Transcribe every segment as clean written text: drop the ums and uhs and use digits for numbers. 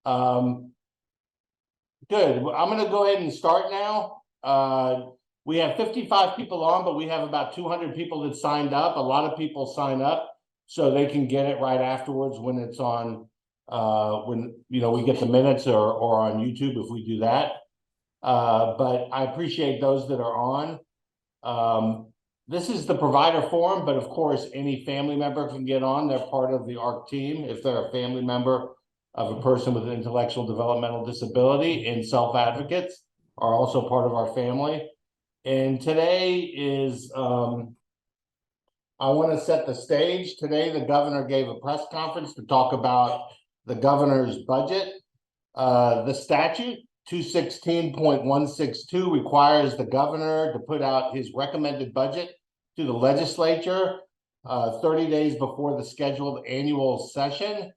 Good. I'm going to go ahead and start now. We have 55 people on, but we have about 200 people that signed up. A lot of people sign up so they can get it right afterwards when it's on, when we get the minutes or on YouTube if we do that. But I appreciate those that are on. This is the provider forum, but of course, any family member can get on. They're part of the ARC team if they're a family member of a person with an intellectual developmental disability, and self-advocates are also part of our family. And today is, I want to set the stage. Today, the governor gave a press conference to talk about the governor's budget. The statute 216.162 requires the governor to put out his recommended budget to the legislature 30 days before the scheduled annual session.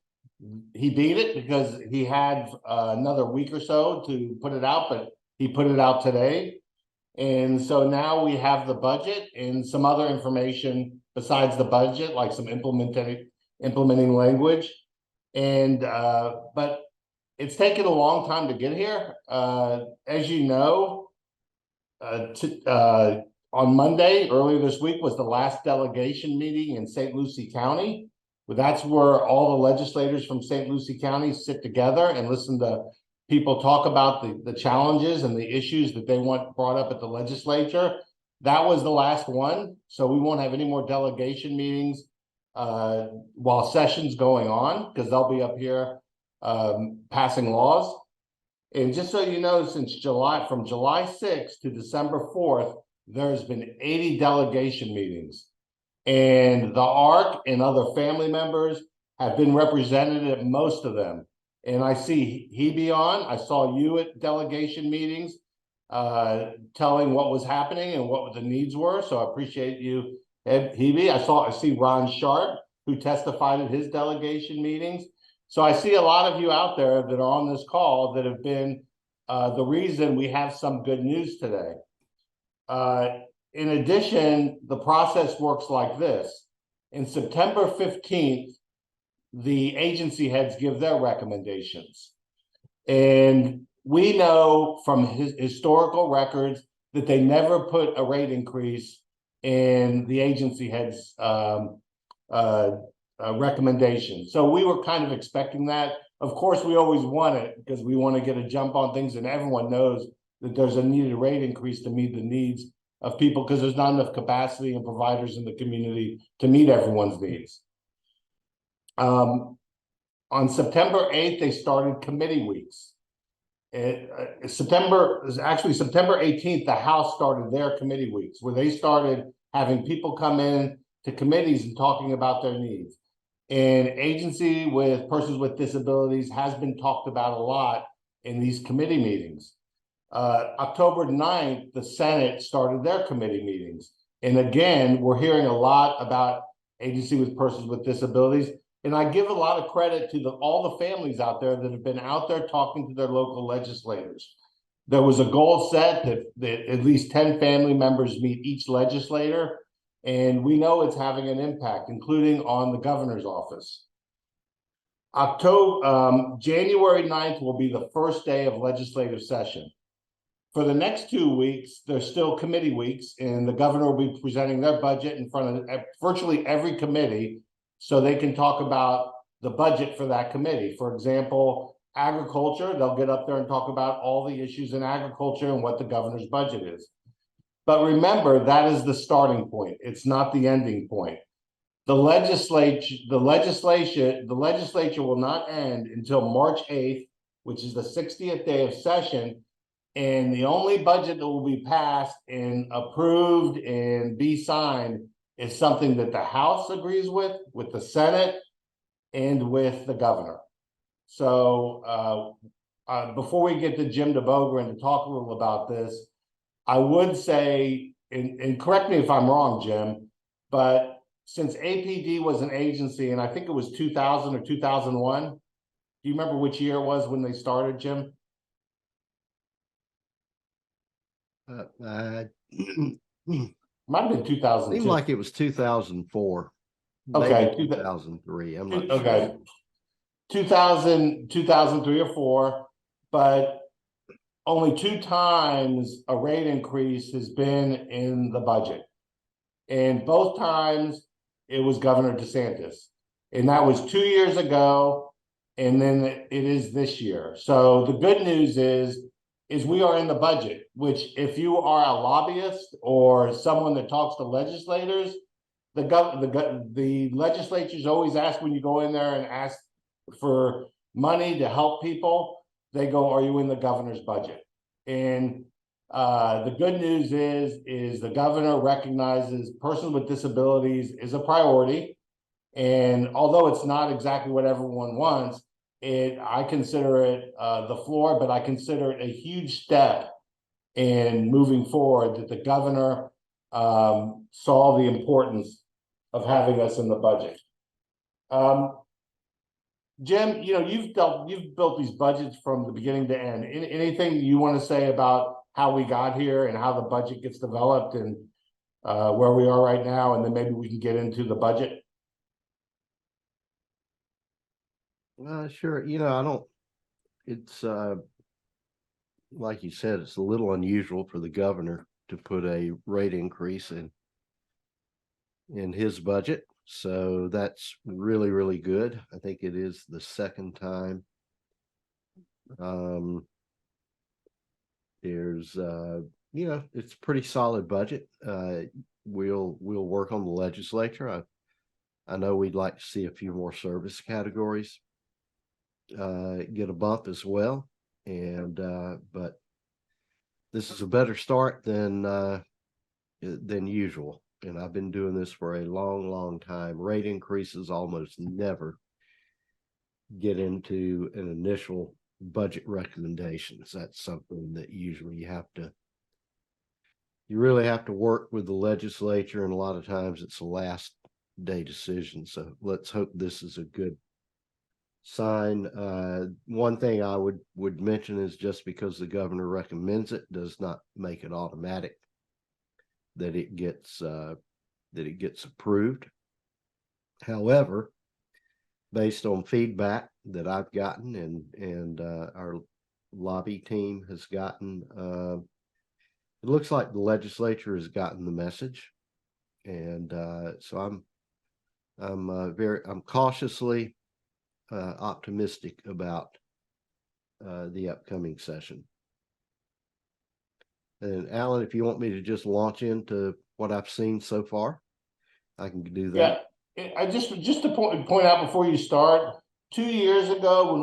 He beat it because he had another week or so to put it out, but he put it out today. And so now we have the budget and some other information besides the budget, like some implementing language. And but it's taken a long time to get here. As you know, on Monday, earlier this week, was the last delegation meeting in St. Lucie County. Well, that's where all the legislators from St. Lucie County sit together and listen to people talk about the challenges and the issues that they want brought up at the legislature. That was the last one, so we won't have any more delegation meetings while session's going on, because they'll be up here passing laws. And just so you know, from July 6th to December 4th, there's been 80 delegation meetings. And the ARC and other family members have been represented at most of them. And I see Hebe on. I saw you at delegation meetings telling what was happening and what the needs were. So I appreciate you, Hebe. I see Ron Sharp, who testified at his delegation meetings. So I see a lot of you out there that are on this call that have been the reason we have some good news today. In addition, the process works like this. In September 15th, the agency heads give their recommendations. And we know from historical records that they never put a rate increase in the agency heads' recommendation. So we were kind of expecting that. Of course, we always want it because we want to get a jump on things, and everyone knows that there's a needed rate increase to meet the needs of people because there's not enough capacity and providers in the community to meet everyone's needs. On September 8th, they started committee weeks. September 18th, the House started their committee weeks, where they started having people come in to committees and talking about their needs. And agency with persons with disabilities has been talked about a lot in these committee meetings. October 9th, the Senate started their committee meetings. And again, we're hearing a lot about agency with persons with disabilities. And I give a lot of credit to all the families out there that have been out there talking to their local legislators. There was a goal set that at least 10 family members meet each legislator. And we know it's having an impact, including on the governor's office. January 9th will be the first day of legislative session. For the next 2 weeks, there's still committee weeks, and the governor will be presenting their budget in front of virtually every committee so they can talk about the budget for that committee. For example, agriculture, they'll get up there and talk about all the issues in agriculture and what the governor's budget is. But remember, that is the starting point. It's not the ending point. The legislature will not end until March 8th, which is the 60th day of session. And the only budget that will be passed and approved and be signed is something that the House agrees with the Senate, and with the governor. So before we get to Jim DeBogren to talk a little about this, I would say, and correct me if I'm wrong, Jim, but since APD was an agency, and I think it was 2000 or 2001, do you remember which year it was when they started, Jim? Might have been 2002. Seemed like it was 2004. Okay, maybe 2003. I'm not okay. sure. 2003 or four, but only 2 times a rate increase has been in the budget. And both times it was Governor DeSantis. And that was 2 years ago. And then it is this year. So the good news is we are in the budget, which if you are a lobbyist or someone that talks to legislators, the legislatures always ask when you go in there and ask for money to help people, they go, are you in the governor's budget? And the good news is the governor recognizes persons with disabilities is a priority. And although it's not exactly what everyone wants, I consider it the floor, but I consider it a huge step in moving forward that the governor saw the importance of having us in the budget. Jim, you've built these budgets from the beginning to end. Anything you want to say about how we got here and how the budget gets developed and where we are right now, and then maybe we can get into the budget? Sure. I don't, it's like you said, it's a little unusual for the governor to put a rate increase in his budget. So that's really, really good. I think it is the second time. There's it's a pretty solid budget. We'll work on the legislature. I know we'd like to see a few more service categories get a bump as well. And but this is a better start than usual. And I've been doing this for a long, long time. Rate increases almost never get into an initial budget recommendations. That's something that usually you really have to work with the legislature, and a lot of times it's a last day decision. So let's hope this is a good sign. One thing I would mention is just because the governor recommends it does not make it automatic that it gets approved. However, based on feedback that I've gotten and our lobby team has gotten, it looks like the legislature has gotten the message, and so I'm cautiously optimistic about the upcoming session. And Alan, if you want me to just launch into what I've seen so far, I can do that. Yeah, I just to point out before you start, 2 years ago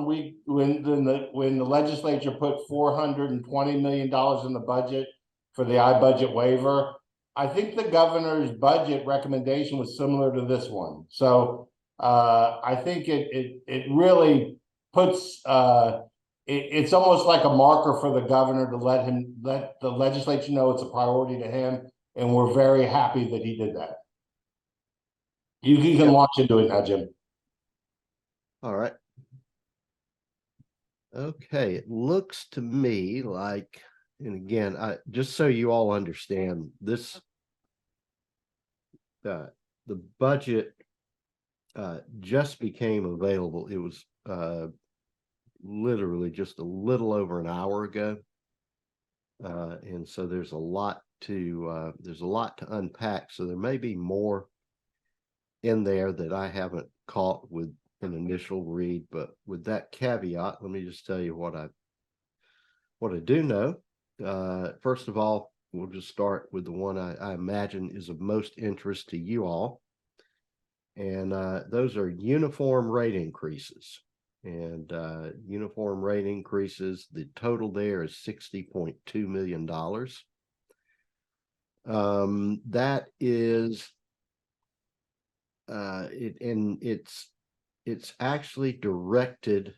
when the legislature put $420 million in the budget for the iBudget waiver, I think the governor's budget recommendation was similar to this one. So I think it really puts it's almost like a marker for the governor to let the legislature know it's a priority to him, and we're very happy that he did that. You can launch into it now, Jim. All right. Okay, it looks to me like, and again, just so you all understand, this the budget just became available. It was literally just a little over an hour ago, and so there's a lot to unpack. So there may be more in there that I haven't caught with an initial read, but with that caveat, let me just tell you what I do know. First of all, we'll just start with the one I imagine is of most interest to you all, and those are uniform rate increases. And uniform rate increases, the total there is $60.2 million. That is it's actually directed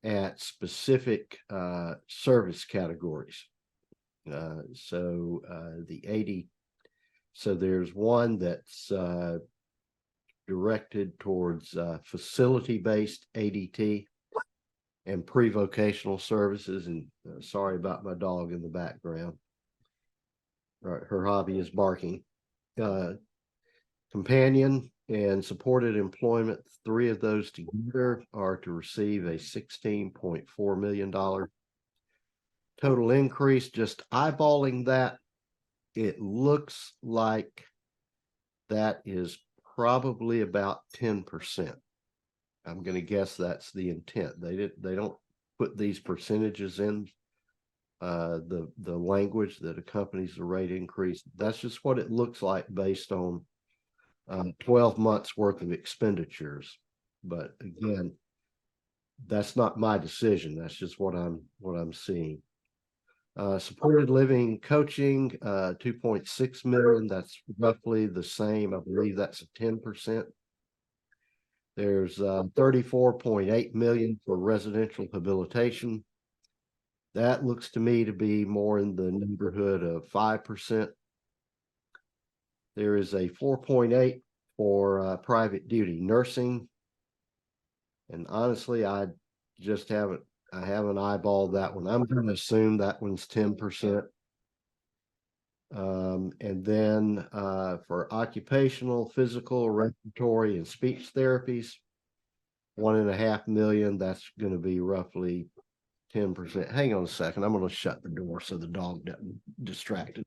at specific service categories. So there's one that's directed towards facility-based ADT and pre-vocational services. And sorry about my dog in the background. Her hobby is barking. Companion and supported employment, 3 of those together are to receive a $16.4 million total increase. Just eyeballing that, it looks like that is probably about 10%. I'm going to guess that's the intent. They don't put these percentages in the language that accompanies the rate increase. That's just what it looks like based on 12 months worth of expenditures. But again, that's not my decision. That's just what I'm seeing. Supported living coaching, 2.6 million. That's roughly the same. I believe that's a 10%. There's 34.8 million for residential habilitation. That looks to me to be more in the neighborhood of 5%. There is a 4.8 for private duty nursing. And honestly, I haven't eyeballed that one. I'm going to assume that one's 10%. And then for occupational, physical, respiratory, and speech therapies, 1.5 million. That's going to be roughly 10%. Hang on a second. I'm going to shut the door so the dog doesn't distract it.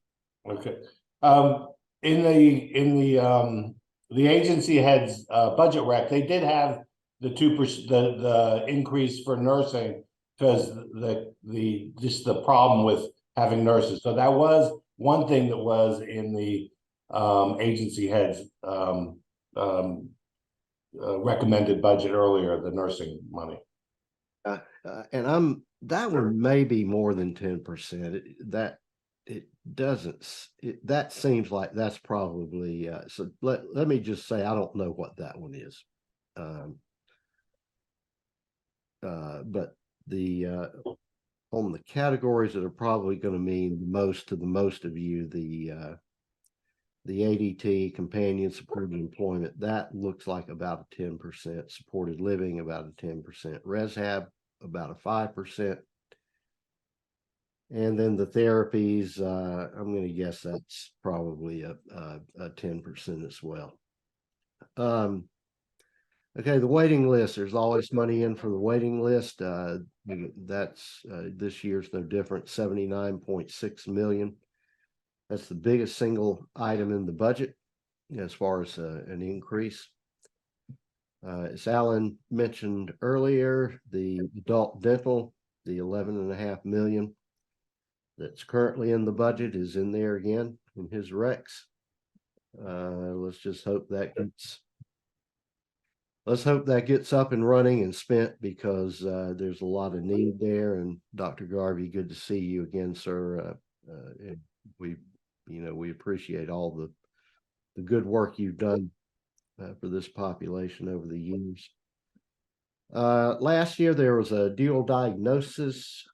Okay. In the agency heads budget rec, they did have the 2%, the increase for nursing because just the problem with having nurses. So that was one thing that was in the agency heads recommended budget earlier, the nursing money. And that one may be more than 10%. That seems like that's probably so let me just say I don't know what that one is. But the on the categories that are probably going to mean most to the most of you, the ADT, companion supported employment, that looks like about a 10%, supported living about a 10%, reshab about a 5%. And then the therapies, I'm going to guess that's probably a 10% as well. Okay, the waiting list, there's always money in for the waiting list. That's this year's no different, 79.6 million. That's the biggest single item in the budget as far as an increase. As Alan mentioned earlier, the adult dental, the 11.5 million that's currently in the budget is in there again in his recs. Let's just hope that gets up and running and spent, because there's a lot of need there. And Dr. Garvey, good to see you again, sir. We appreciate all the good work you've done for this population over the years. Last year there was a dual diagnosis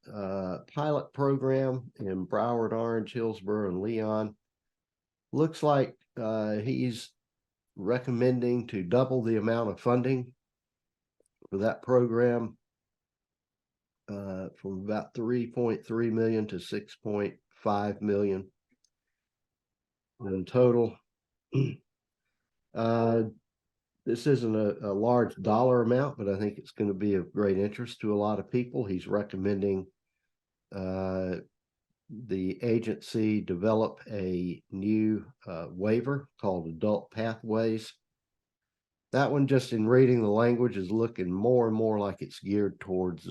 pilot program in Broward, Orange, Hillsborough, and Leon. Looks like he's recommending to double the amount of funding for that program from about 3.3 million to 6.5 million in total. This isn't a large dollar amount, but I think it's going to be of great interest to a lot of people. He's recommending the agency develop a new waiver called Adult Pathways. That one, just in reading the language, is looking more and more like it's geared towards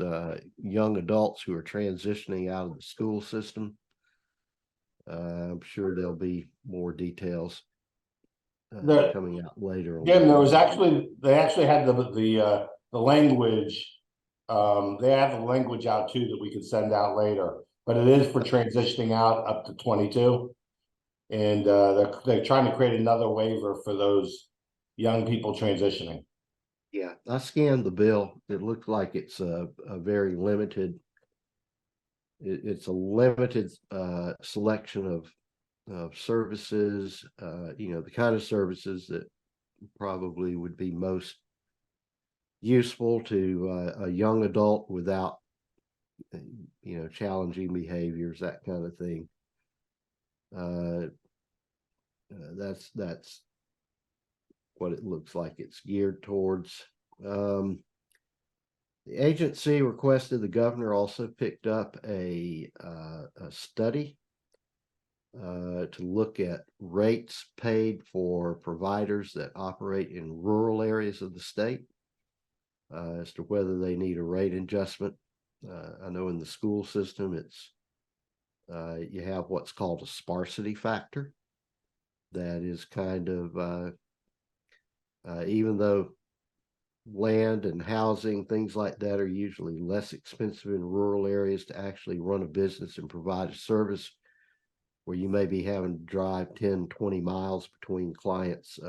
young adults who are transitioning out of the school system. I'm sure there'll be more details coming out later. Jim, they actually had the language. They have the language out too that we could send out later, but it is for transitioning out up to 22, and they're trying to create another waiver for those young people transitioning. Yeah, I scanned the bill. It looked like it's a very limited. It's a limited selection of services. The kind of services that probably would be most useful to a young adult without challenging behaviors, that kind of thing. That's what it looks like it's geared towards. The agency requested the governor also picked up a study to look at rates paid for providers that operate in rural areas of the state, as to whether they need a rate adjustment. I know in the school system, it's you have what's called a sparsity factor. That is kind of even though land and housing, things like that, are usually less expensive in rural areas to actually run a business and provide a service, where you may be having to drive 10, 20 miles between clients.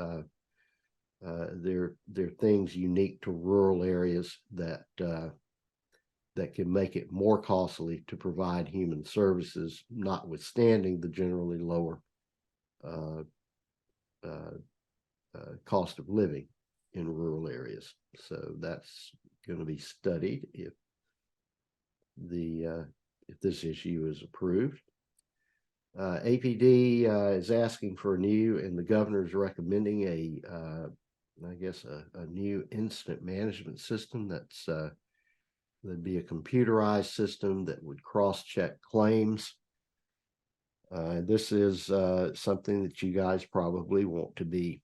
There are things unique to rural areas that that can make it more costly to provide human services, notwithstanding the generally lower cost of living in rural areas. So that's going to be studied if this issue is approved. APD is asking for a new, and the governor is recommending I guess a new incident management system that's that'd be a computerized system that would cross-check claims. This is something that you guys probably want to be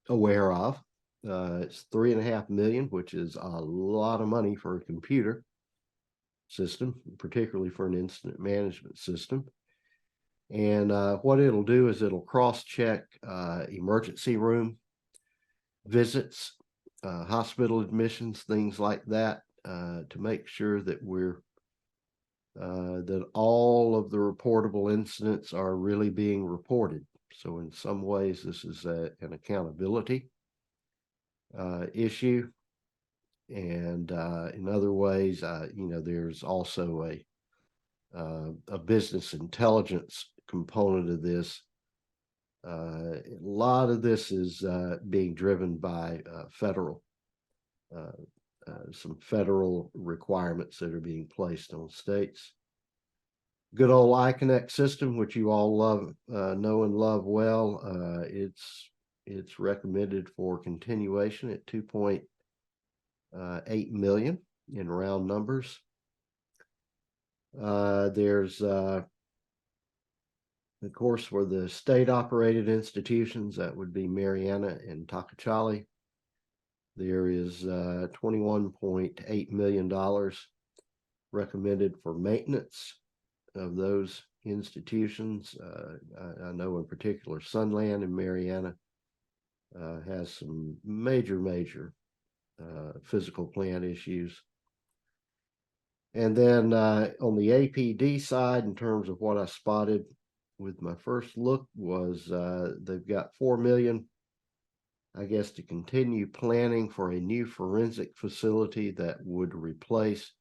aware of. It's $3.5 million, which is a lot of money for a computer system, particularly for an incident management system. And what it'll do is it'll cross-check emergency room visits, hospital admissions, things like that, to make sure that that all of the reportable incidents are really being reported. So in some ways, this is an accountability issue, and in other ways, there's also a business intelligence component of this. A lot of this is being driven by some federal requirements that are being placed on states. Good old iConnect system, which you all love, know and love well. It's recommended for continuation at $2.8 million in round numbers. There's of course, for the state operated institutions, that would be Mariana and Takachali. There is $21.8 million recommended for maintenance of those institutions. I know in particular Sunland in Mariana has some major physical plant issues. And then on the APD side, in terms of what I spotted with my first look, was they've got $4 million, I guess, to continue planning for a new forensic facility that would replace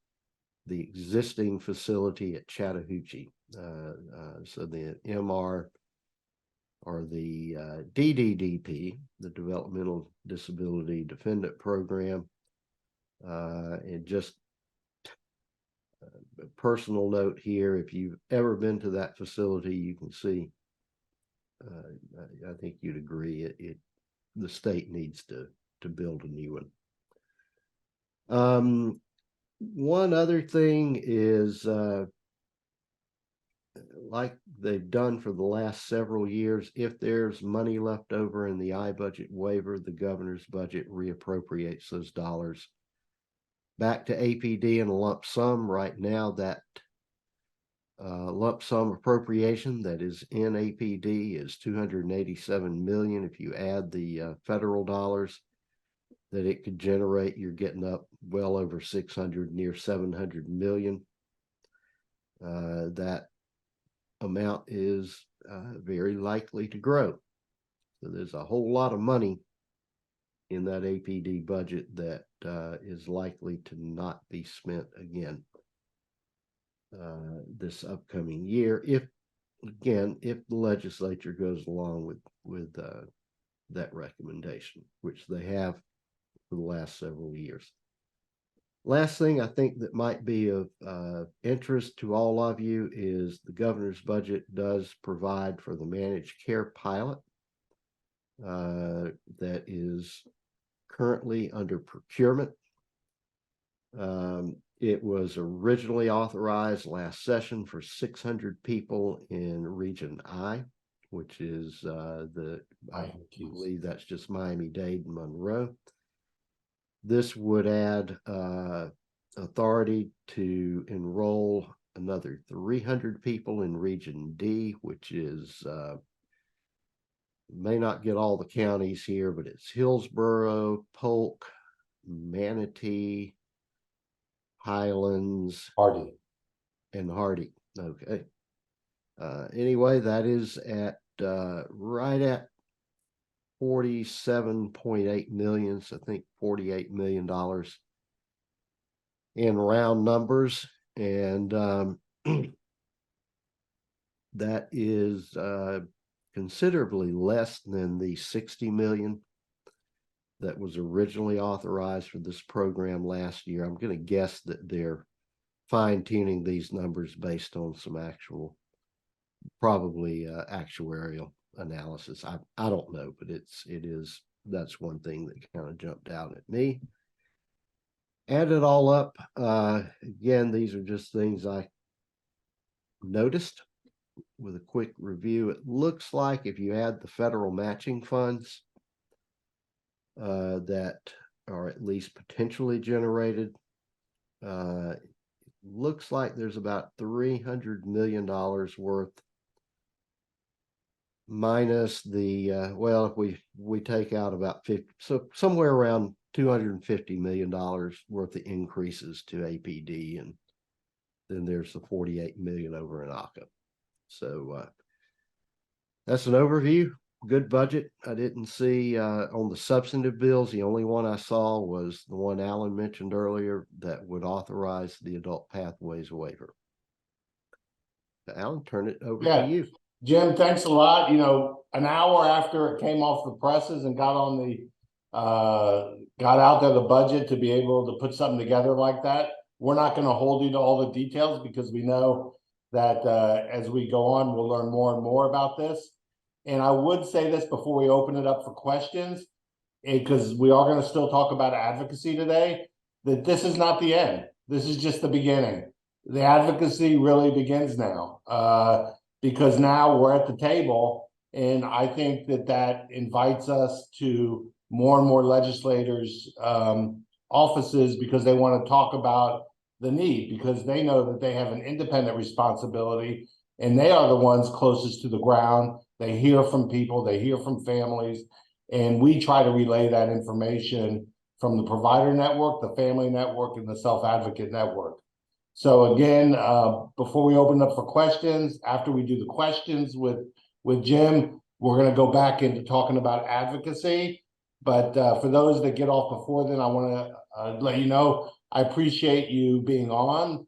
the existing facility at Chattahoochee. So the MR, or the DDDP, the Developmental Disability Defendant Program, and just a personal note here, if you've ever been to that facility, you can see, I think you'd agree, the state needs to build a new one. One other thing is, like they've done for the last several years, if there's money left over in the iBudget waiver, the governor's budget reappropriates those dollars back to APD in a lump sum. Right now, that lump sum appropriation that is in APD is $287 million. If you add the federal dollars that it could generate, you're getting up well over 600, near 700 million. That amount is very likely to grow. So there's a whole lot of money in that APD budget that is likely to not be spent again this upcoming year, if the legislature goes along with that recommendation, which they have for the last several years. Last thing I think that might be of interest to all of you is the governor's budget does provide for the managed care pilot. that is currently under procurement. It was originally authorized last session for 600 people in Region I, which is I believe that's just Miami-Dade and Monroe. This would add authority to enroll another 300 people in Region D, which is may not get all the counties here, but it's Hillsborough, Polk, Manatee, Highlands, Hardy. and Hardy. Okay. Anyway, that is at right at 47.8 million. So I think $48 million in round numbers. And that is considerably less than the 60 million that was originally authorized for this program last year. I'm going to guess that they're fine-tuning these numbers based on some actual, probably actuarial analysis. I don't know, but that's one thing that kind of jumped out at me. Add it all up. Again, these are just things I noticed with a quick review. It looks like if you add the federal matching funds that are at least potentially generated, looks like there's about $300 million worth, minus the well, if we take out about 50, so somewhere around $250 million worth of increases to APD, and then there's the 48 million over in ACA. So that's an overview. Good budget. I didn't see on the substantive bills, the only one I saw was the one Alan mentioned earlier that would authorize the adult pathways waiver. Alan, turn it over to you. Jim, thanks a lot. You know, an hour after it came off the presses and got on the got out there the budget to be able to put something together like that. We're not going to hold you to all the details because we know that as we go on, we'll learn more and more about this. And I would say this before we open it up for questions, because we are going to still talk about advocacy today, that this is not the end. This is just the beginning. The advocacy really begins now, because now we're at the table, and I think that invites us to more and more legislators' offices, because they want to talk about the need, because they know that they have an independent responsibility, and they are the ones closest to the ground. They hear from people, they hear from families, and we try to relay that information from the provider network, the family network, and the self-advocate network. So again, before we open up for questions, after we do the questions with Jim, we're going to go back into talking about advocacy. But for those that get off before then, I want to let you know, I appreciate you being on.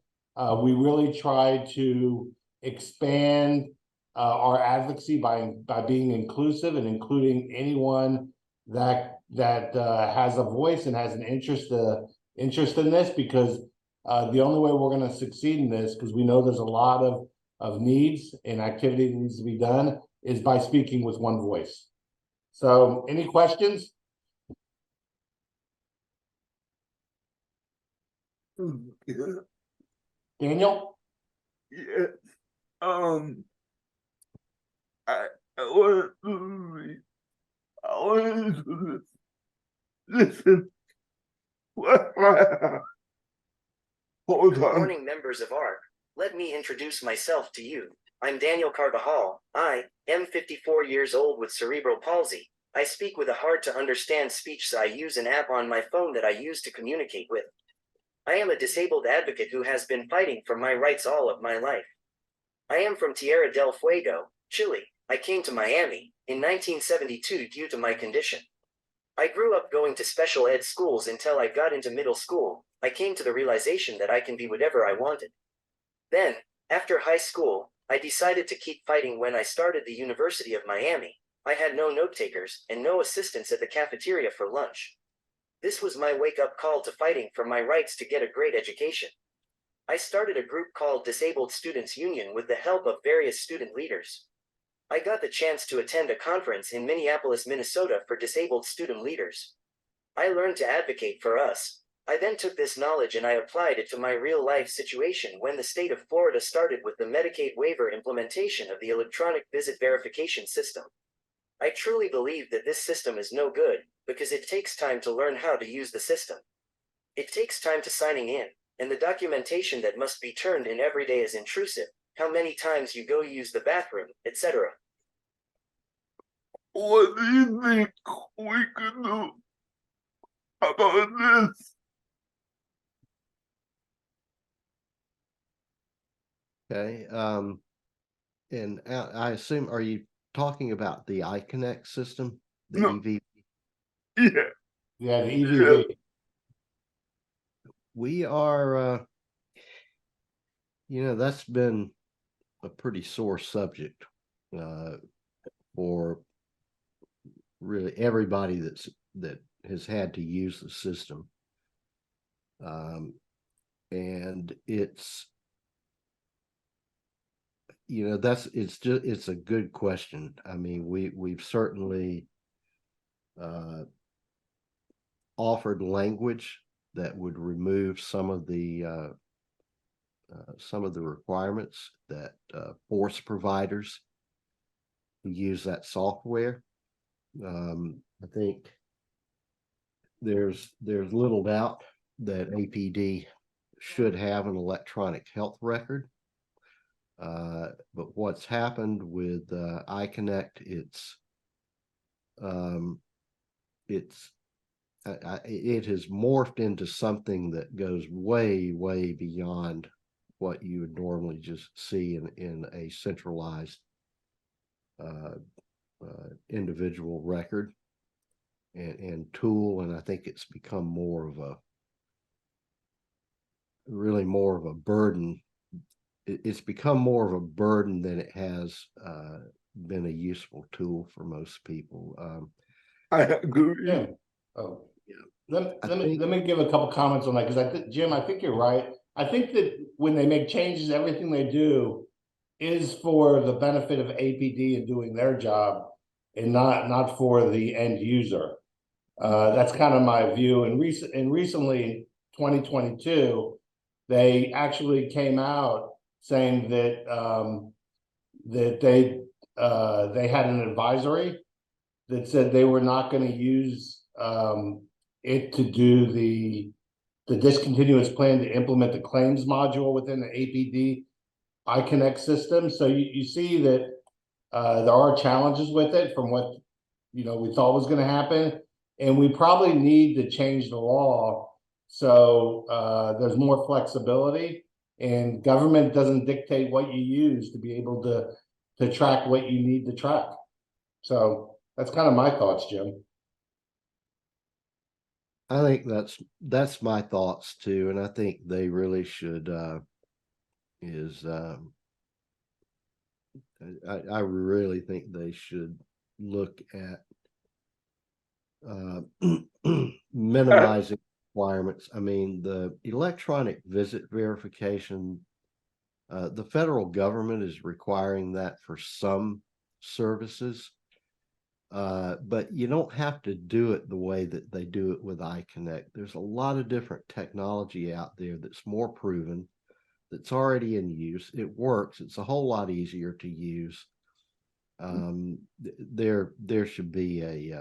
We really try to expand our advocacy by being inclusive and including anyone that has a voice and has an interest in this, because the only way we're going to succeed in this, because we know there's a lot of needs and activity that needs to be done, is by speaking with one voice. So any questions? Daniel? Yeah. I want to listen. Hold Good on. morning, members of ARC. Let me introduce myself to you. I'm Daniel Carvajal. I am 54 years old with cerebral palsy. I speak with a hard-to-understand speech, so I use an app on my phone that I use to communicate with. I am a disabled advocate who has been fighting for my rights all of my life. I am from Tierra del Fuego, Chile. I came to Miami in 1972 due to my condition. I grew up going to special ed schools until I got into middle school. I came to the realization that I can be whatever I wanted. Then, after high school, I decided to keep fighting. When I started the University of Miami, I had no note takers and no assistants at the cafeteria for lunch. This was my wake-up call to fighting for my rights to get a great education. I started a group called Disabled Students Union with the help of various student leaders. I got the chance to attend a conference in Minneapolis, Minnesota for disabled student leaders. I learned to advocate for us. I then took this knowledge and I applied it to my real life situation when the state of Florida started with the Medicaid waiver implementation of the electronic visit verification system. I truly believe that this system is no good because it takes time to learn how to use the system. It takes time to signing in, and the documentation that must be turned in every day is intrusive. How many times you go use the bathroom, etc. What do you think we could do about this? Okay, and I assume, are you talking about the iConnect system, the No. EV? Yeah, Yeah, the EVV. We are, that's been a pretty sore subject for really everybody that has had to use the system. And it's it's a good question. I mean, we've certainly offered language that would remove some of the requirements that force providers to use that software. I think there's little doubt that APD should have an electronic health record. But what's happened with iConnect, it has morphed into something that goes way, way beyond what you would normally just see in a centralized individual record and tool. And I think it's become really more of a burden. It's become more of a burden than it has been a useful tool for most people. I agree. Yeah. Oh, yeah. Let me give a couple comments on that, because Jim, I think you're right. I think that when they make changes, everything they do is for the benefit of APD and doing their job, and not for the end user. That's kind of my view. And recently, 2022, they actually came out saying that that they had an advisory that said they were not going to use it to do the discontinuous plan to implement the claims module within the APD iConnect system. So you see that there are challenges with it from what we thought was going to happen, and we probably need to change the law so there's more flexibility, and government doesn't dictate what you use to be able to track what you need to track. So that's kind of my thoughts, Jim. I think that's my thoughts too, and I think they really should I really think they should look at minimizing requirements. I mean, the electronic visit verification, the federal government is requiring that for some services. But you don't have to do it the way that they do it with iConnect. There's a lot of different technology out there that's more proven, that's already in use. It works. It's a whole lot easier to use. There should be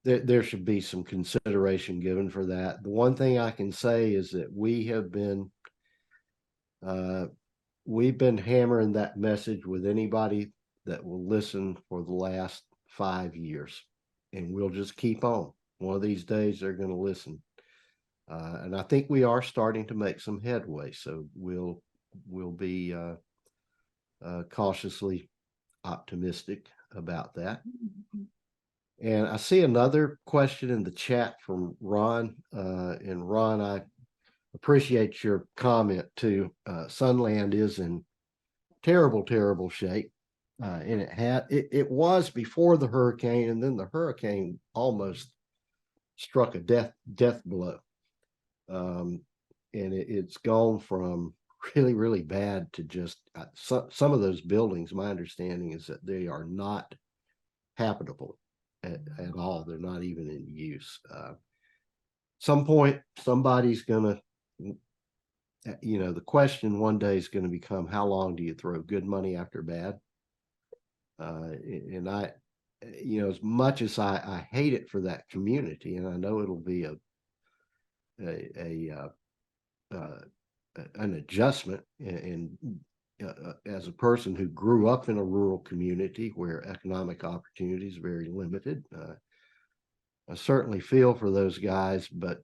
there should be some consideration given for that. The one thing I can say is that we've been hammering that message with anybody that will listen for the last 5 years, and we'll just keep on. One of these days they're going to listen, and I think we are starting to make some headway. So we'll be cautiously optimistic about that. And I see another question in the chat from Ron, and Ron, I appreciate your comment too. Sunland is in terrible shape. And it was before the hurricane, and then the hurricane almost struck a death blow. And it's gone from really, really bad to just, some of those buildings, my understanding is that they are not habitable at all. They're not even in use. Some point, somebody's gonna, the question one day is going to become, how long do you throw good money after bad? And I, as much as I hate it for that community, and I know it'll be an adjustment, and as a person who grew up in a rural community where economic opportunity is very limited, I certainly feel for those guys. But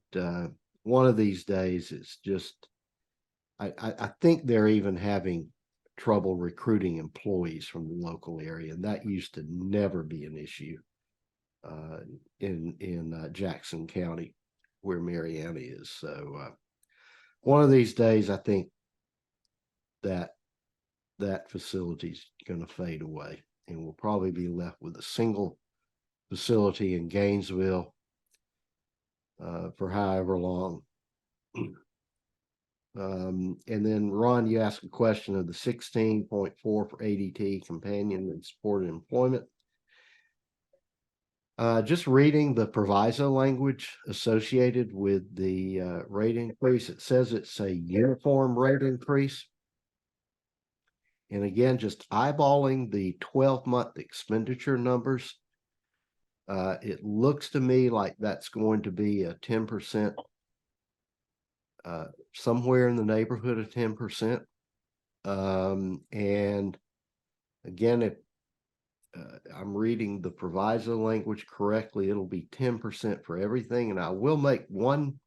one of these days, it's just, I think they're even having trouble recruiting employees from the local area, and that used to never be an issue in Jackson County, where Mariana is. So one of these days, I think that facility's going to fade away, and we'll probably be left with a single facility in Gainesville for however long. And then Ron, you asked a question of the 16.4 for ADT, companion and supported employment. Just reading the proviso language associated with the rate increase, it says it's a uniform rate increase. And again, just eyeballing the 12-month expenditure numbers, it looks to me like that's going to be a 10%, somewhere in the neighborhood of 10%. And again, if I'm reading the proviso language correctly, it'll be 10% for everything. And I will make one,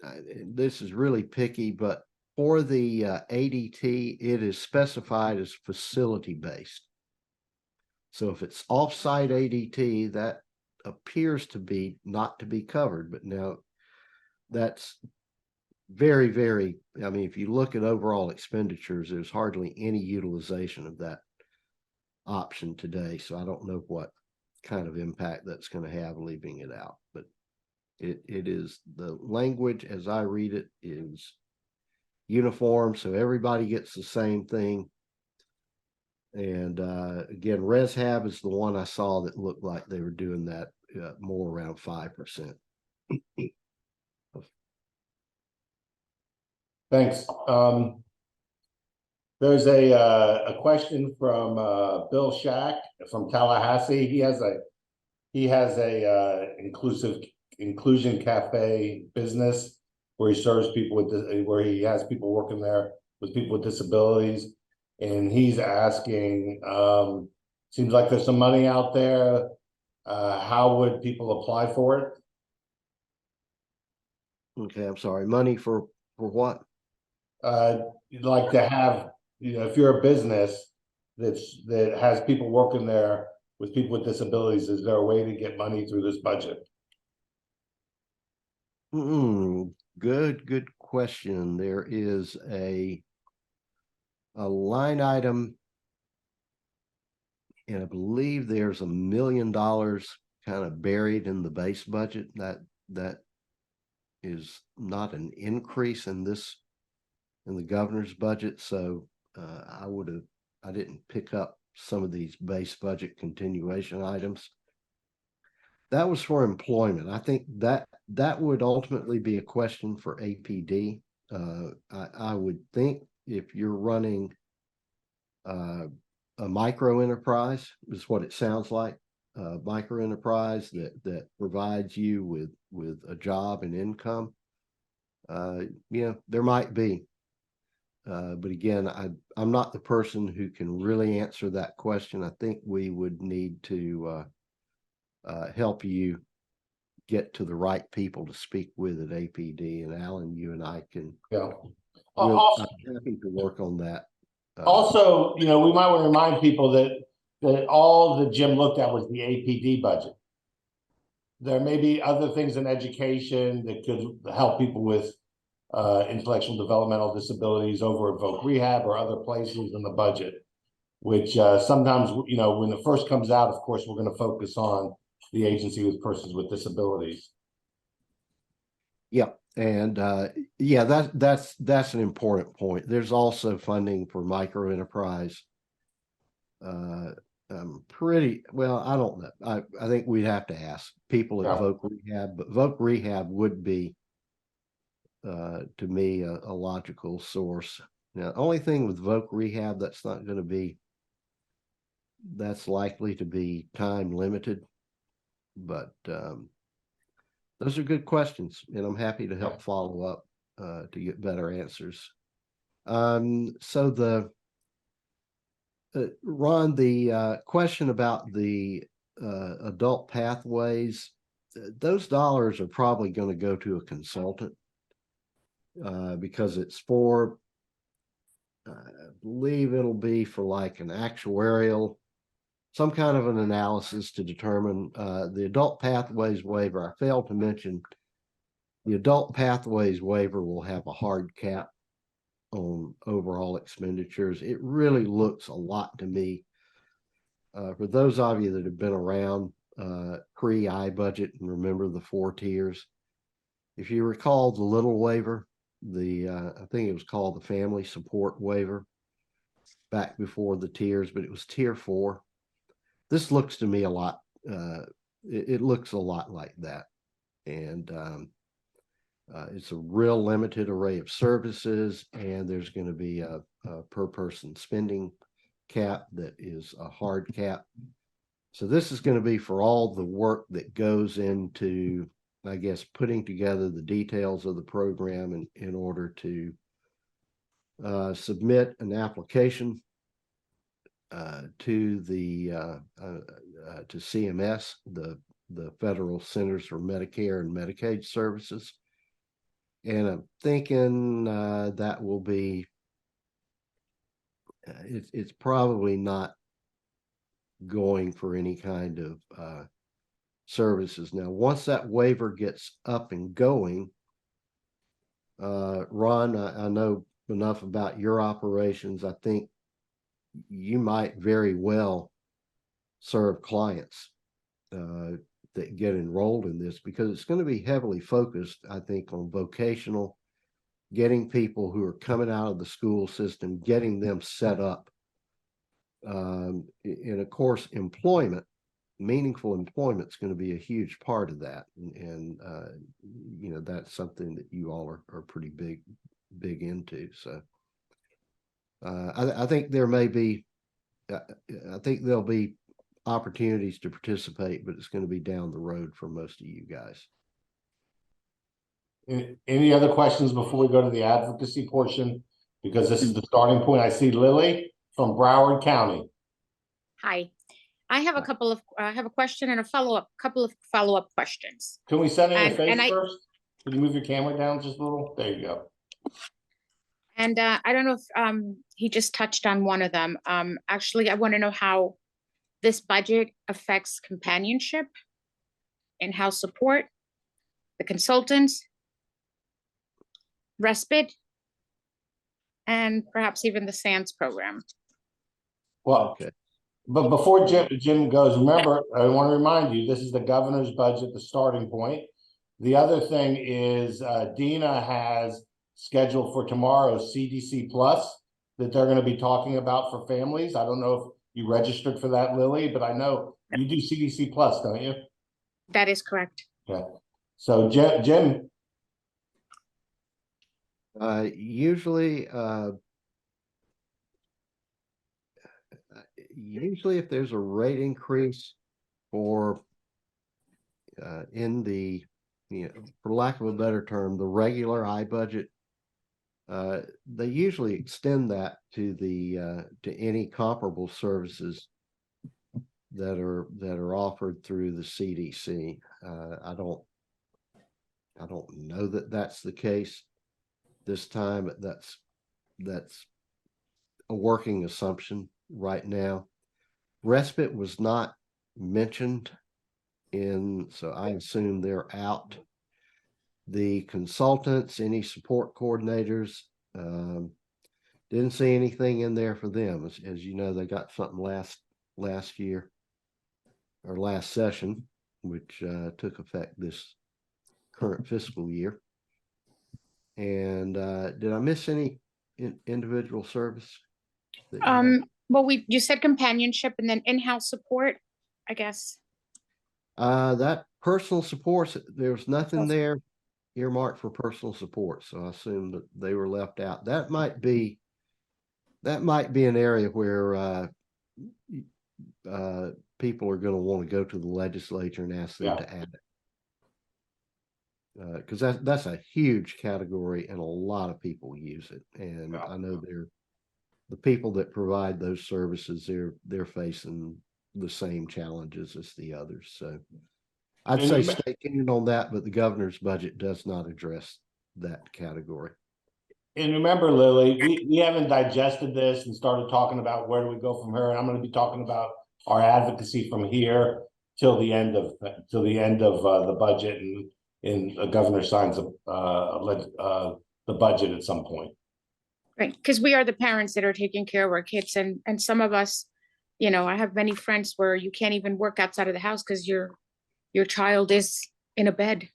this is really picky, but for the ADT, it is specified as facility based. So if it's offsite ADT, that appears to be not to be covered. But now that's very, very, I mean, if you look at overall expenditures, there's hardly any utilization of that option today. So I don't know what kind of impact that's going to have leaving it out. But it is, the language as I read it is uniform, so everybody gets the same thing. And again, ResHab is the one I saw that looked like they were doing that more around 5%. Thanks. There's a question from Bill Shack from Tallahassee. He has a inclusion cafe business where he serves people with where he has people working there with people with disabilities, and he's asking, seems like there's some money out there. How would people apply for it? Okay, I'm sorry. Money for what? You'd like to have, if you're a business that has people working there with people with disabilities, is there a way to get money through this budget? Good question. There is a line item, and I believe there's $1 million kind of buried in the base budget. That is not an increase in the governor's budget. So I didn't pick up some of these base budget continuation items. That was for employment. I think that would ultimately be a question for APD. I would think if you're running a micro enterprise, is what it sounds like, a micro enterprise that provides you with a job and income, there might be. But again, I'm not the person who can really answer that question. I think we would need to help you get to the right people to speak with at APD. And Alan, you and I can. Yeah. I'm happy to work on that. Also, we might want to remind people that all that Jim looked at was the APD budget. There may be other things in education that could help people with intellectual developmental disabilities over at Voc Rehab or other places in the budget, which sometimes, when it first comes out, of course, we're going to focus on the agency with persons with disabilities. Yeah, And yeah, that's an important point. There's also funding for micro enterprise. Pretty well, I don't know. I think we'd have to ask people at Yeah. Voc Rehab, but Voc Rehab would be to me a logical source. Now, the only thing with Voc Rehab that's likely to be time limited, but those are good questions, and I'm happy to help follow up to get better answers. So Ron, the question about the adult pathways, those dollars are probably going to go to a consultant because it's for, I believe it'll be for like an actuarial, some kind of an analysis to determine the adult pathways waiver. I failed to mention the adult pathways waiver will have a hard cap on overall expenditures. It really looks a lot to me. For those of you that have been around pre-iBudget and remember the 4 tiers, if you recall the little waiver, I think it was called the family support waiver back before the tiers, but it was tier 4. This looks to me a lot, it looks a lot like that. And it's a real limited array of services, and there's going to be a per person spending cap that is a hard cap. So this is going to be for all the work that goes into, I guess, putting together the details of the program in order to submit an application to CMS, the Federal Centers for Medicare and Medicaid Services. And I'm thinking that will be, it's probably not going for any kind of services. Now, once that waiver gets up and going, Ron, I know enough about your operations. I think you might very well serve clients that get enrolled in this, because it's going to be heavily focused, I think, on vocational, getting people who are coming out of the school system, getting them set up. And of course, employment, meaningful employment is going to be a huge part of that. And you know, that's something that you all are pretty big into. So I think there may be, I think there'll be opportunities to participate, but it's going to be down the road for most of you guys. Any other questions before we go to the advocacy portion? Because this is the starting point. I see Lily from Broward County. Hi, I have a question and a couple of follow-up questions. Can we send in your And face first? Can you move your camera down just a little? There you go. And I don't know if he just touched on one of them. Actually, I want to know how this budget affects companionship, in-house support, the consultants, respite, and perhaps even the SANS program. Well, Okay. but before Jim goes, remember, I want to remind you, this is the governor's budget, the starting point. The other thing is Dina has scheduled for tomorrow CDC Plus that they're going to be talking about for families. I don't know if you registered for that, Lily, but I know you do CDC Plus, don't you? That is correct. Yeah. So Jim. Usually if there's a rate increase for in the, you know, for lack of a better term, the regular iBudget, they usually extend that to the to any comparable services that are offered through the CDC. I don't know that that's the case this time. That's a working assumption right now. Respite was not mentioned so I assume they're out. The consultants, any support coordinators, didn't see anything in there for them. As you know, they got something last year or last session, which took effect this current fiscal year. And did I miss any individual service? that you had? Well, you said companionship and then in-house support, I guess. That personal supports, there's nothing Yes. there earmarked for personal support, so I assume that they were left out. That might be an area where people are going to want to go to the legislature and ask them Yeah. to add it. Because that's a huge category and a lot of people use it. And Yeah. I know the people that provide those services, they're facing the same challenges as the others. So I'd And say you- stay tuned on that, but the governor's budget does not address that category. And remember, Lily, we haven't digested this and started talking about where do we go from here. And I'm going to be talking about our advocacy from here till the end of the budget, and the governor signs the budget at some point. Right, because we are the parents that are taking care of our kids, and some of us, you know, I have many friends where you can't even work outside of the house because your child is in a bed.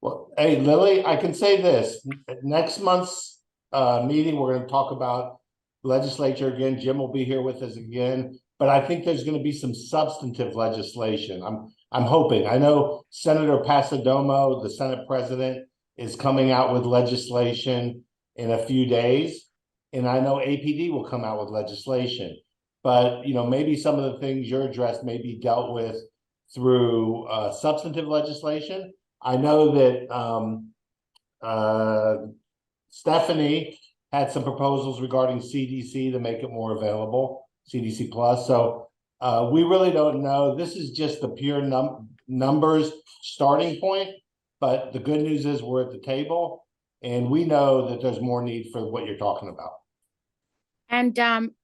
Well, hey, Lily, I can say this, next month's meeting, we're going to talk about legislature again. Jim will be here with us again, but I think there's going to be some substantive legislation. I'm hoping. I know Senator Pasadomo, the Senate president, is coming out with legislation in a few days, and I know APD will come out with legislation. But you know, maybe some of the things you're addressed may be dealt with through substantive legislation. I know that Stephanie had some proposals regarding CDC to make it more available, CDC Plus. So we really don't know. This is just the pure numbers starting point. But the good news is we're at the table, and we know that there's more need for what you're talking about. And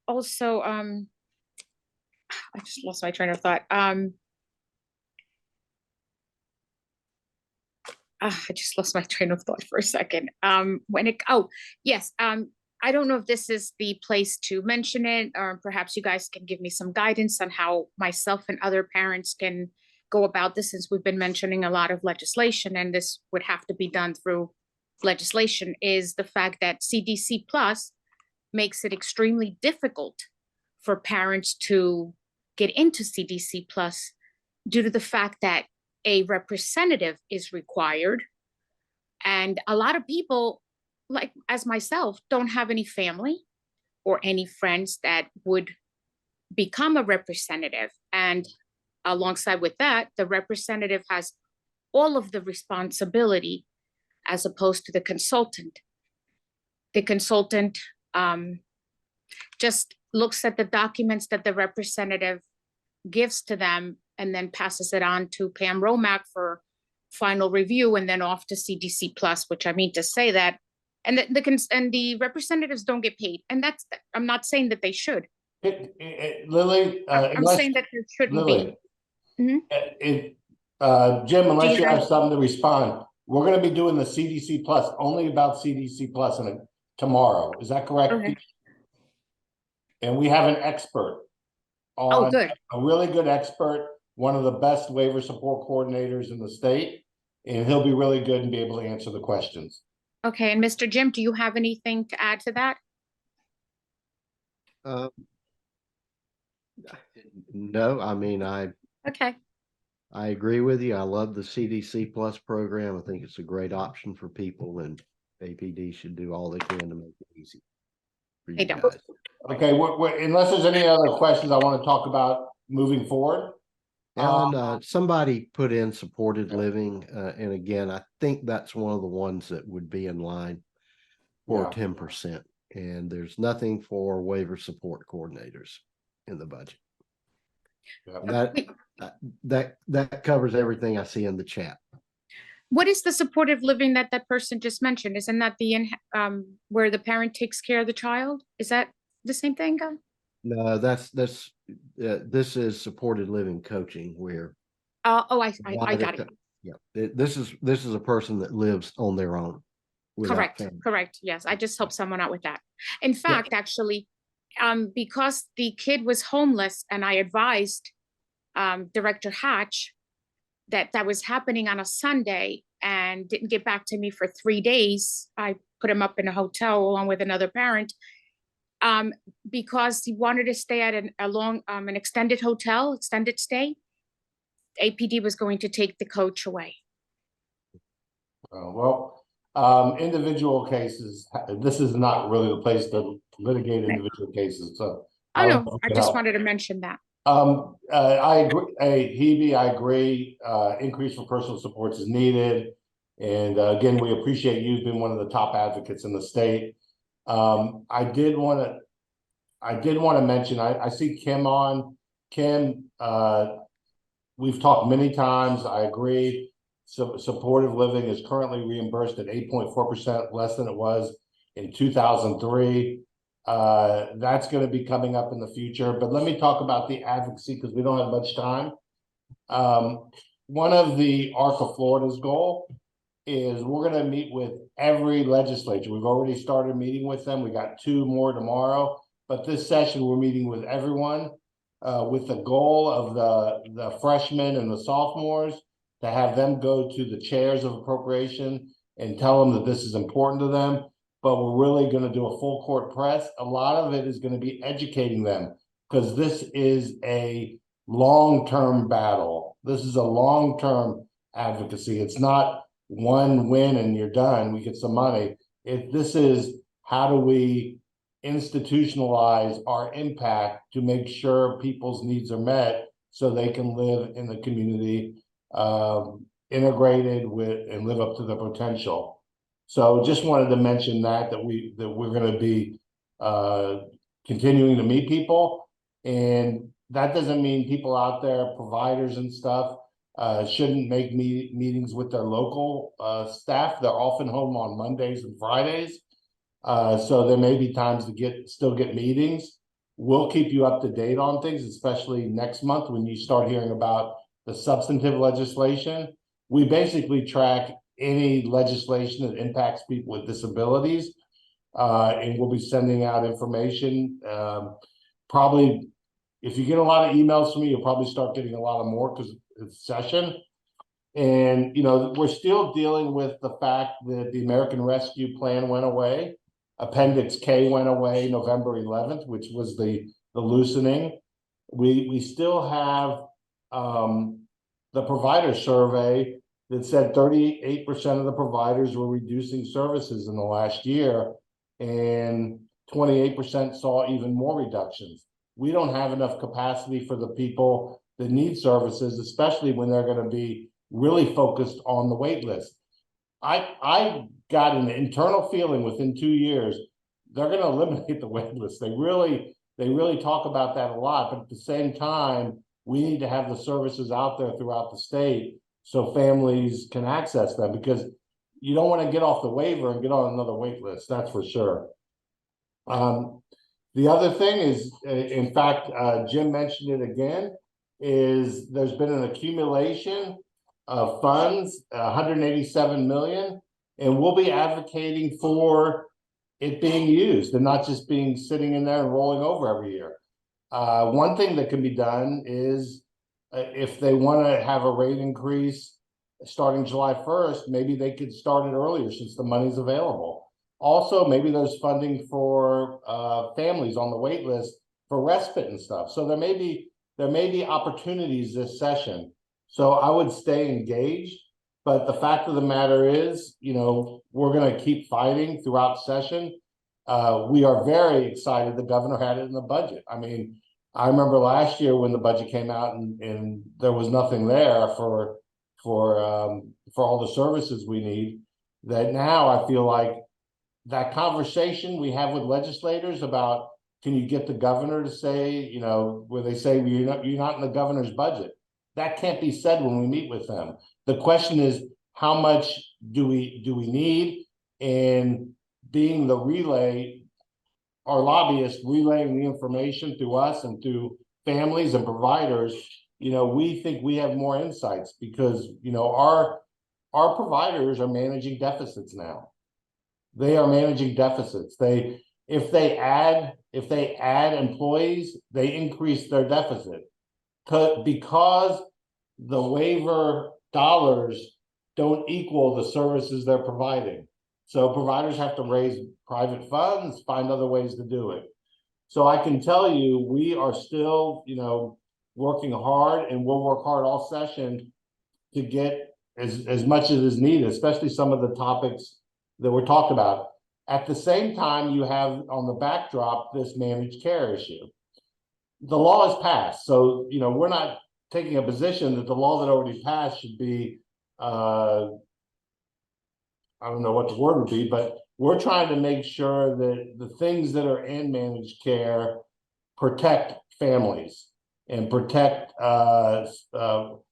also, I just lost my train of thought. I just lost my train of thought for a second. Yes, I don't know if this is the place to mention it, or perhaps you guys can give me some guidance on how myself and other parents can go about this, since we've been mentioning a lot of legislation, and this would have to be done through legislation, is the fact that CDC Plus makes it extremely difficult for parents to get into CDC Plus due to the fact that a representative is required. And a lot of people, like as myself, don't have any family or any friends that would become a representative. And alongside with that, the representative has all of the responsibility as opposed to the consultant. The consultant just looks at the documents that the representative gives to them and then passes it on to Pam Romack for final review, and then off to CDC Plus, which I mean to say that, and the representatives don't get paid. And that's, I'm not saying that they should. Lily, I'm saying that there shouldn't be. Jim, unless you you have guys- something to respond, we're going to be doing the CDC Plus, only about CDC Plus tomorrow. Is that correct? Okay. And we have an expert Oh, on, good. a really good expert, one of the best waiver support coordinators in the state, and he'll be really good and be able to answer the questions. Okay, and Mr. Jim, do you have anything to add to that? No, I mean, Okay, I agree with you. I love the CDC Plus program. I think it's a great option for people, and APD should do all they can to make it easy for you They don't. guys. Okay, unless there's any other questions I want to talk about moving forward. Alan, somebody put in supported living, and again, I think that's one of the ones that would be in line for Yeah. 10%. And there's nothing for waiver support coordinators in the budget. Yeah. That covers everything I see in the chat. what is the supportive living that person just mentioned? Isn't that the where the parent takes care of the child? Is that the same thing? No, this is supported living coaching where. I got it. Yeah, this is a person that lives on their own. Correct, family. correct. Yes, I just helped someone out with that. In fact, actually, because the kid was homeless and I advised Director Hatch that was happening on a Sunday and didn't get back to me for 3 days, I put him up in a hotel along with another parent. Because he wanted to stay at an extended hotel, extended stay. APD was going to take the coach away. Individual cases, this is not really the place to litigate individual cases, so. Oh, no, I just help. wanted to mention that. I agree, Hebe, I agree, increase for personal supports is needed. And again, we appreciate you being one of the top advocates in the state. I did want to mention, I see Kim on. Kim, we've talked many times, I agree. Supportive living is currently reimbursed at 8.4% less than it was in 2003. That's going to be coming up in the future, but let me talk about the advocacy because we don't have much time. One of the ARC of Florida's goal is we're going to meet with every legislature. We've already started meeting with them. We got 2 more tomorrow, but this session we're meeting with everyone with the goal of the freshmen and the sophomores to have them go to the chairs of appropriation and tell them that this is important to them. But we're really going to do a full court press. A lot of it is going to be educating them because this is a long-term battle. This is a long-term advocacy. It's not one win and you're done, we get some money. This is how do we institutionalize our impact to make sure people's needs are met so they can live in the community integrated with and live up to their potential. So just wanted to mention that we're going to be continuing to meet people, and that doesn't mean people out there, providers and stuff, shouldn't make meetings with their local staff. They're often home on Mondays and Fridays, so there may be times to still get meetings. We'll keep you up to date on things, especially next month when you start hearing about the substantive legislation. We basically track any legislation that impacts people with disabilities, and we'll be sending out information. Probably, if you get a lot of emails from me, you'll probably start getting a lot of more because it's session. And we're still dealing with the fact that the American Rescue Plan went away. Appendix K went away November 11th, which was the loosening. We still have the provider survey that said 38% of the providers were reducing services in the last year, and 28% saw even more reductions. We don't have enough capacity for the people that need services, especially when they're going to be really focused on the wait list. I got an internal feeling within 2 years they're going to eliminate the wait list. They really talk about that a lot, but at the same time, we need to have the services out there throughout the state so families can access them, because you don't want to get off the waiver and get on another wait list, that's for sure. The other thing is, in fact, Jim mentioned it again, is there's been an accumulation of funds, 187 million, and we'll be advocating for it being used and not just being sitting in there and rolling over every year. One thing that can be done is if they want to have a rate increase starting July 1st, maybe they could start it earlier since the money's available. Also, maybe there's funding for families on the wait list for respite and stuff. So there may be opportunities this session. So I would stay engaged. But the fact of the matter is, we're going to keep fighting throughout session. We are very excited the governor had it in the budget. I mean, I remember last year when the budget came out and there was nothing there for all the services we need. That now I feel like that conversation we have with legislators about, can you get the governor to say, where they say you're not in the governor's budget. That can't be said when we meet with them. The question is, how much do we need? And being the relay, our lobbyists relaying the information to us and to families and providers, we think we have more insights because, our providers are managing deficits now. They are managing deficits. If they add employees, they increase their deficit because the waiver dollars don't equal the services they're providing. So providers have to raise private funds, find other ways to do it. So I can tell you, we are still, working hard, and we'll work hard all session to get as much as is needed, especially some of the topics that were talked about. At the same time, you have on the backdrop this managed care issue. The law is passed, so we're not taking a position that the law that already passed should be I don't know what the word would be, but we're trying to make sure that the things that are in managed care protect families and protect so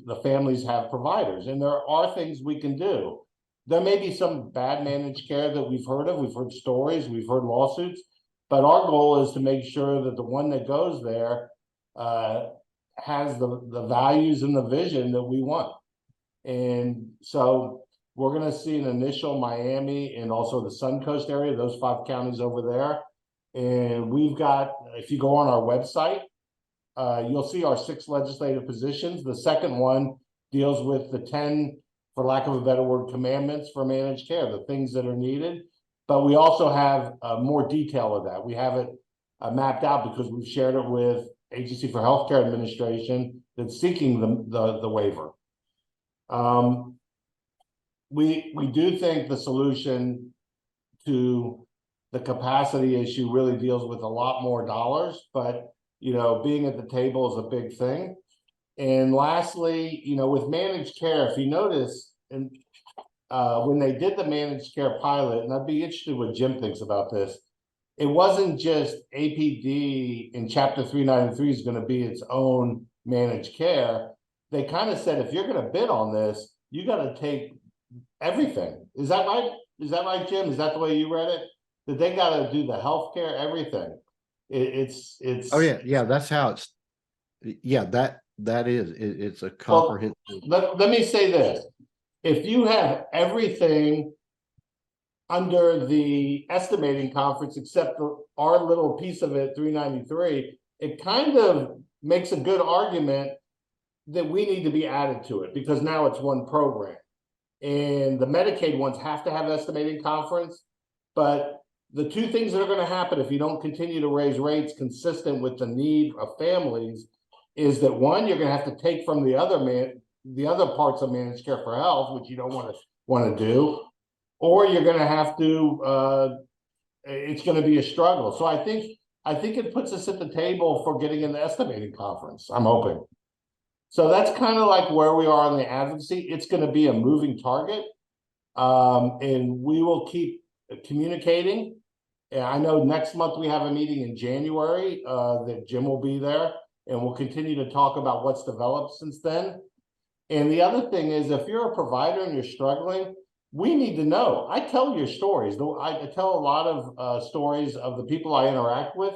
the families have providers. And there are things we can do. There may be some bad managed care that we've heard of. We've heard stories, we've heard lawsuits, but our goal is to make sure that the one that goes there has the values and the vision that we want. And so we're going to see an initial Miami and also the Suncoast area, those 5 counties over there. And we've got, if you go on our website, you'll see our 6 legislative positions. The second one deals with the 10, for lack of a better word, commandments for managed care, the things that are needed. But we also have more detail of that. We have it mapped out because we've shared it with Agency for Healthcare Administration that's seeking the waiver. We do think the solution to the capacity issue really deals with a lot more dollars, but being at the table is a big thing. And lastly, with managed care, if you notice, and when they did the managed care pilot, and I'd be interested what Jim thinks about this, it wasn't just APD in Chapter 393 is going to be its own managed care. They kind of said, if you're going to bid on this, you got to take everything. Is that right? Is that right, Jim? Is that the way you read it? That they got to do the healthcare, everything. It's. Oh yeah, that's how it's. Yeah, that is. It's a comprehensive. Well, let me say this: if you have everything under the estimating conference, except our little piece of it, 393, it kind of makes a good argument that we need to be added to it because now it's one program. And the Medicaid ones have to have estimating conference, but the 2 things that are going to happen if you don't continue to raise rates consistent with the need of families is that 1, you're going to have to take from the other parts of managed care for health, which you don't want to do, or you're going to have to. It's going to be a struggle. So I think it puts us at the table for getting in the estimating conference. I'm hoping. So that's kind of like where we are on the advocacy. It's going to be a moving target, and we will keep communicating. And I know next month we have a meeting in January that Jim will be there, and we'll continue to talk about what's developed since then. And the other thing is, if you're a provider and you're struggling, we need to know. I tell your stories. I tell a lot of stories of the people I interact with.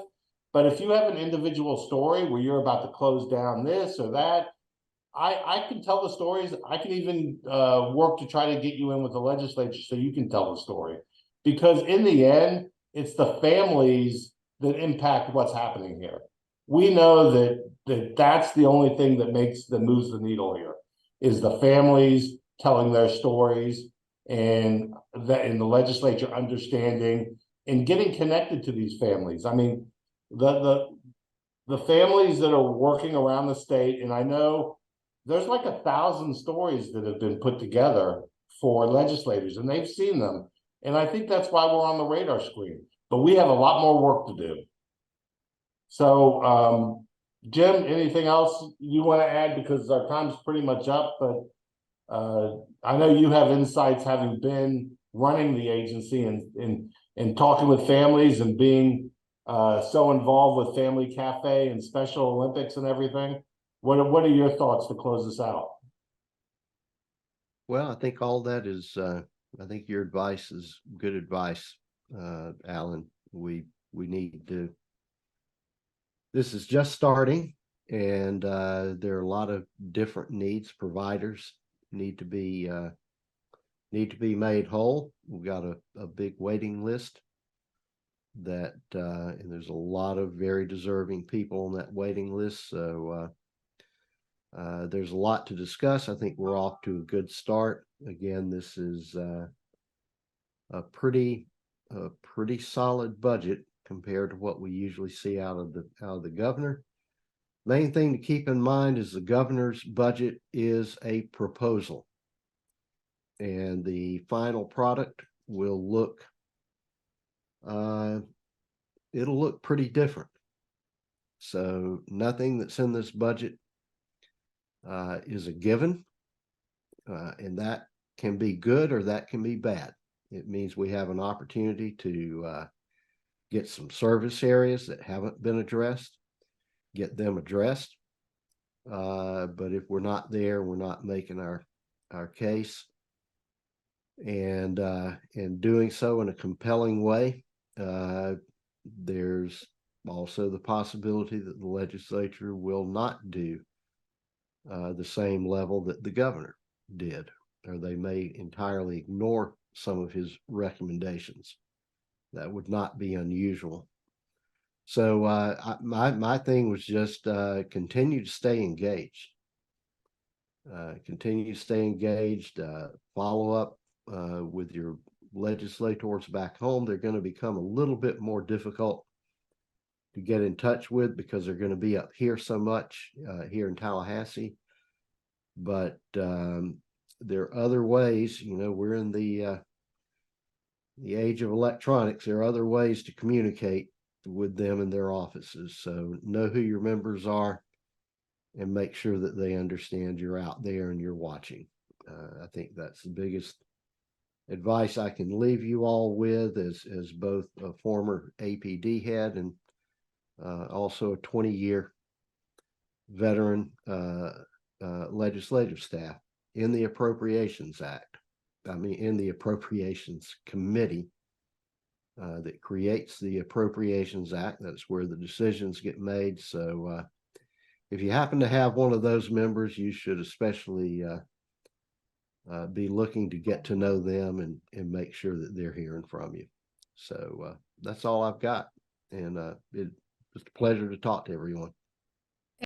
But if you have an individual story where you're about to close down this or that, I can tell the stories. I can even work to try to get you in with the legislature so you can tell the story. Because in the end, it's the families that impact what's happening here. We know that's the only thing that moves the needle here, is the families telling their stories and the legislature understanding and getting connected to these families. I mean, the families that are working around the state, and I know there's like 1,000 stories that have been put together for legislators, and they've seen them. And I think that's why we're on the radar screen. But we have a lot more work to do. So, Jim, anything else you want to add? Because our time's pretty much up, but I know you have insights having been running the agency and talking with families and being so involved with Family Cafe and Special Olympics and everything. What are your thoughts to close this out? Well, I think all that is, I think your advice is good advice, Alan. We need to, this is just starting, and there are a lot of different needs. Providers need to be made whole. We've got a big waiting list that, and there's a lot of very deserving people on that waiting list. So there's a lot to discuss. I think we're off to a good start. Again, this is a pretty solid budget compared to what we usually see out of the governor. Main thing to keep in mind is the governor's budget is a proposal, and the final product will look it'll look pretty different. So nothing that's in this budget is a given, and that can be good or that can be bad. It means we have an opportunity to get some service areas that haven't been addressed, get them addressed. But if we're not there, we're not making our case. And in doing so in a compelling way, there's also the possibility that the legislature will not do the same level that the governor did, or they may entirely ignore some of his recommendations. That would not be unusual. So my thing was just continue to stay engaged. Continue to stay engaged, follow up with your legislators back home. They're going to become a little bit more difficult to get in touch with because they're going to be up here so much here in Tallahassee. But there are other ways, we're in the age of electronics. There are other ways to communicate with them in their offices. So know who your members are and make sure that they understand you're out there and you're watching. I think that's the biggest advice I can leave you all with as both a former APD head and also a 20-year veteran legislative staff in the Appropriations Act. In the Appropriations Committee that creates the Appropriations Act. That's where the decisions get made. So if you happen to have one of those members, you should especially be looking to get to know them and make sure that they're hearing from you. So that's all I've got. And it was a pleasure to talk to everyone.